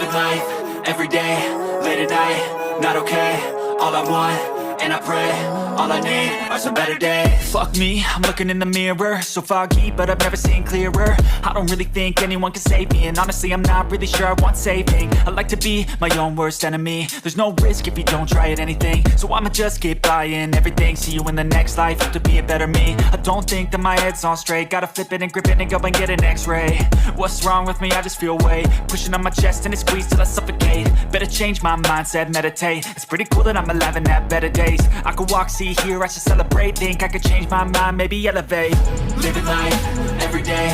Living life, everyday, late at night, not okay. All I want, and I pray, all I need are some better days. Fuck me, I'm looking in the mirror, so foggy, but I've never seen clearer. I don't really think anyone can save me, and honestly I'm not really sure I want saving. I like to be my own worst enemy. There's no risk if you don't try at anything, so I'ma just keep buying everything. See you in the next life, have to be a better me. I don't think that my head's on straight, gotta flip it and grip it and go and get an x-ray. What's wrong with me? I just feel weight pushing on my chest and it squeezes till I suffocate. Better change my mindset, meditate. It's pretty cool that I'm alive and have better days. I could walk, see, hear, I should celebrate. Think I could change my mind, maybe elevate. Living life, everyday,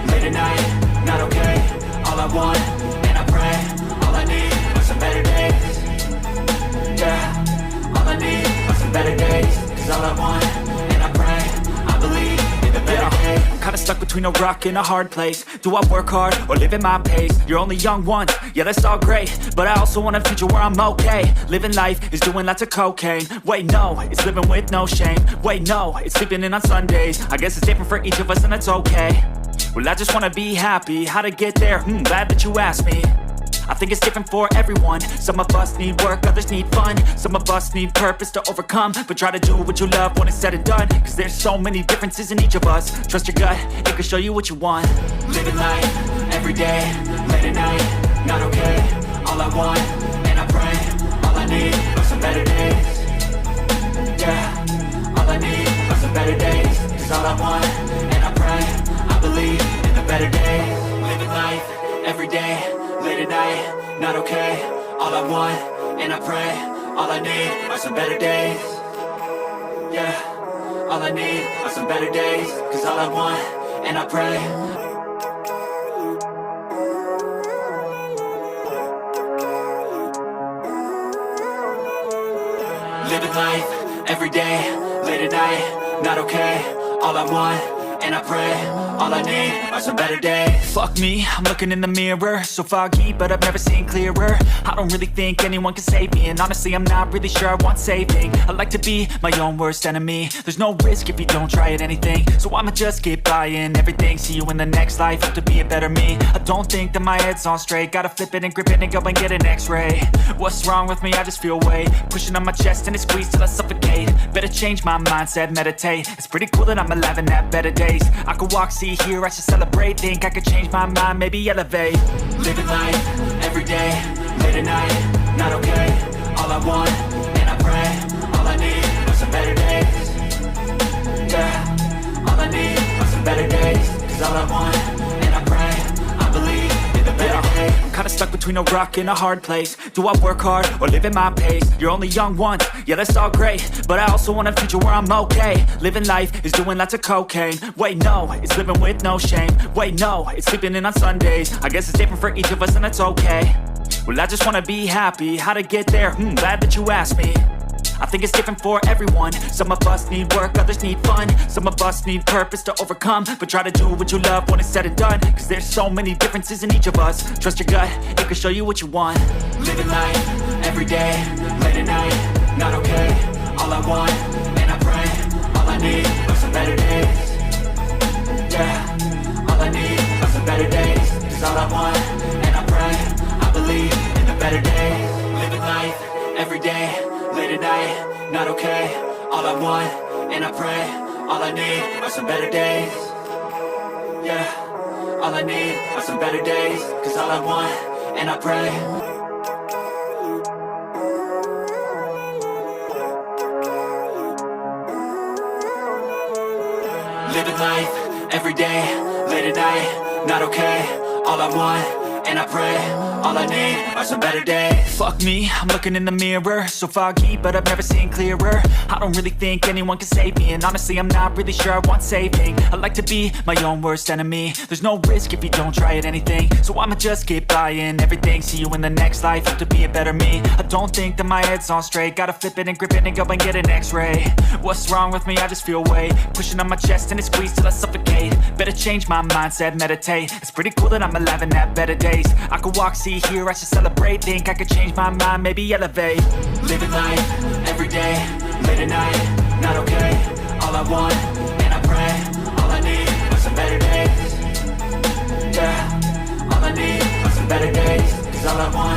late at night, not okay. All I want, and I pray, all I need are some better days. Yeah, all I need are some better days. Cause all I want, and I pray, I believe in the better days. I'm kinda stuck between a rock and a hard place. Do I work hard or live at my pace? You're only young once, yeah that's all great, but I also want a future where I'm okay. Living life is doing lots of cocaine. Wait no, it's living with no shame. Wait no, it's sleeping in on Sundays. I guess it's different for each of us and that's okay. Well I just wanna be happy, how to get there? Glad that you asked me. I think it's different for everyone. Some of us need work, others need fun. Some of us need purpose to overcome. But try to do what you love when it's said and done. Cause there's so many differences in each of us. Trust your gut, it can show you what you want. Living life, everyday, late at night, not okay. All I want, and I pray, all I need are some better days. Yeah, all I need are some better days. Cause all I want, and I pray, I believe in the better days. Living life, everyday, late at night, not okay. All I want, and I pray, all I need are some better days. Yeah, all I need are some better days. Cause all I want, and I pray. Living life, everyday, late at night, not okay. All I want, and I pray, all I need are some better days. Fuck me, I'm looking in the mirror, so foggy, but I've never seen clearer. I don't really think anyone can save me, and honestly I'm not really sure I want saving. I like to be my own worst enemy. There's no risk if you don't try at anything, so I'ma just keep buying everything. See you in the next life, have to be a better me. I don't think that my head's on straight, gotta flip it and grip it and go and get an x-ray. What's wrong with me? I just feel weight pushing on my chest and it squeezes till I suffocate. Better change my mindset, meditate. It's pretty cool that I'm alive and have better days. I could walk, see, hear, I should celebrate. Think I could change my mind, maybe elevate. Living life, everyday, late at night, not okay. All I want, and I pray, all I need are some better days. Yeah, all I need are some better days. Cause all I want, and I pray, I believe in the better days. I'm kinda stuck between a rock and a hard place. Do I work hard or live at my pace? You're only young once, yeah that's all great, but I also want a future where I'm okay. Living life is doing lots of cocaine. Wait no, it's living with no shame. Wait no, it's sleeping in on Sundays. I guess it's different for each of us and that's okay. Well I just wanna be happy, how to get there? Glad that you asked me. I think it's different for everyone. Some of us need work, others need fun. Some of us need purpose to overcome. But try to do what you love when it's said and done. Cause there's so many differences in each of us. Trust your gut, it can show you what you want. Living life, everyday, late at night, not okay. All I want, and I pray, all I need are some better days. Yeah, all I need are some better days. Cause all I want, and I pray, I believe in the better days. Living life, everyday, late at night, not okay. All I want, and I pray, all I need are some better days. Yeah, all I need are some better days. Cause all I want, and I pray. Living life, everyday, late at night, not okay. All I want, and I pray, all I need are some better days. Fuck me, I'm looking in the mirror, so foggy, but I've never seen clearer. I don't really think anyone can save me, and honestly I'm not really sure I want saving. I like to be my own worst enemy. There's no risk if you don't try at anything, so I'ma just keep buying everything. See you in the next life, have to be a better me. I don't think that my head's on straight, gotta flip it and grip it and go and get an x-ray. What's wrong with me? I just feel weight pushing on my chest and it squeezes till I suffocate. Better change my mindset, meditate. It's pretty cool that I'm alive and have better days. I could walk, see, hear, I should celebrate. Think I could change my mind, maybe elevate. Living life, everyday, late at night, not okay. All I want, and I pray, all I need are some better days. Yeah, all I need are some better days. Cause all I want,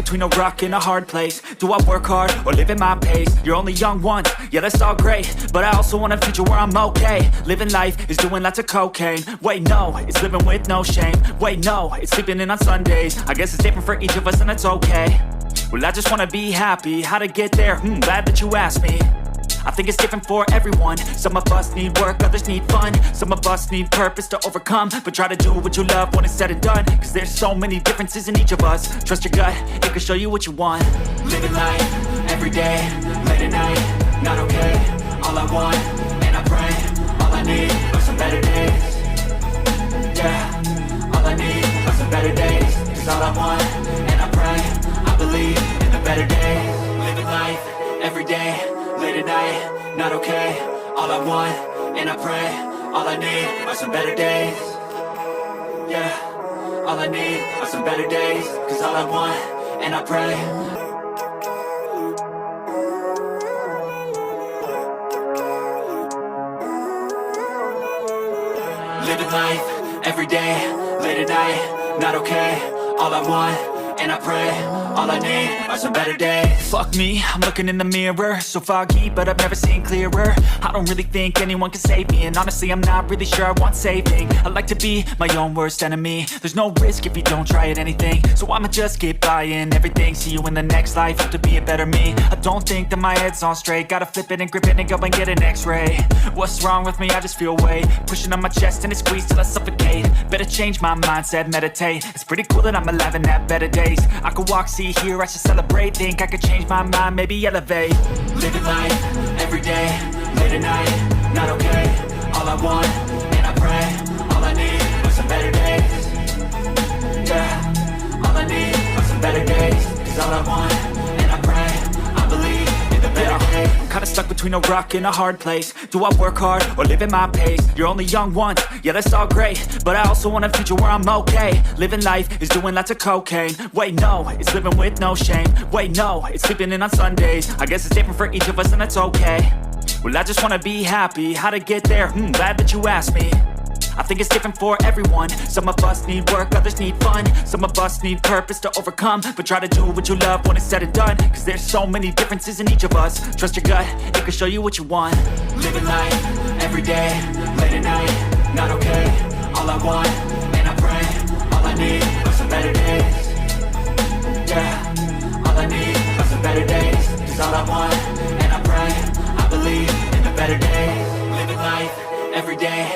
between a rock and a hard place. Do I work hard or live at my pace? You're only young once, yeah that's all great, but I also want a future where I'm okay. Living life is doing lots of cocaine. Wait no, it's living with no shame. Wait no, it's sleeping in on Sundays. I guess it's different for each of us and that's okay. Well I just wanna be happy, how to get there? Glad that you asked me. I think it's different for everyone. Some of us need work, others need fun. Some of us need purpose to overcome. But try to do what you love when it's said and done, cause there's so many differences in each of us. Trust your gut, it can show you what you want. Living life, everyday, late at night, not okay. All I want, and I pray, all I need are some better days. Yeah, all I need are some better days. Cause all I want, and I pray, I believe in the better days. Living life, everyday, late at night, not okay. All I want, and I pray, all I need are some better days. Yeah, all I need are some better days. Cause all I want, and I pray. Living life, everyday, late at night, not okay. All I want, and I pray, all I need are some better days. Fuck me, I'm looking in the mirror, so foggy, but I've never seen clearer. I don't really think anyone can save me, and honestly I'm not really sure I want saving. I like to be my own worst enemy. There's no risk if you don't try at anything, so I'ma just keep buying everything. See you in the next life, hope to be a better me. I don't think that my head's on straight, gotta flip it and grip it and go and get an x-ray. What's wrong with me? I just feel weight pushing on my chest and it squeezes till I suffocate. Better change my mindset, meditate. It's pretty cool that I'm alive and have better days. I could walk, see, hear, I should celebrate. Think I could change my mind, maybe elevate. Living life, everyday, late at night, not okay. All I want, and I pray, all I need are some better days. Yeah, all I need are some better days. Cause all I want, and I pray, I believe in the better days. I'm kinda stuck between a rock and a hard place. Do I work hard or live at my pace? You're only young once, yeah that's all great, but I also want a future where I'm okay. Living life is doing lots of cocaine. Wait no, it's living with no shame. Wait no, it's sleeping in on Sundays. I guess it's different for each of us and that's okay. Well I just wanna be happy, how to get there? Glad that you asked me. I think it's different for everyone. Some of us need work, others need fun. Some of us need purpose to overcome. But try to do what you love when it's said and done, cause there's so many differences in each of us. Trust your gut, it can show you what you want. Living life, everyday, late at night, not okay. All I want, and I pray, all I need are some better days. Yeah, all I need are some better days. Cause all I want, and I pray, I believe in the better days. Living life, everyday,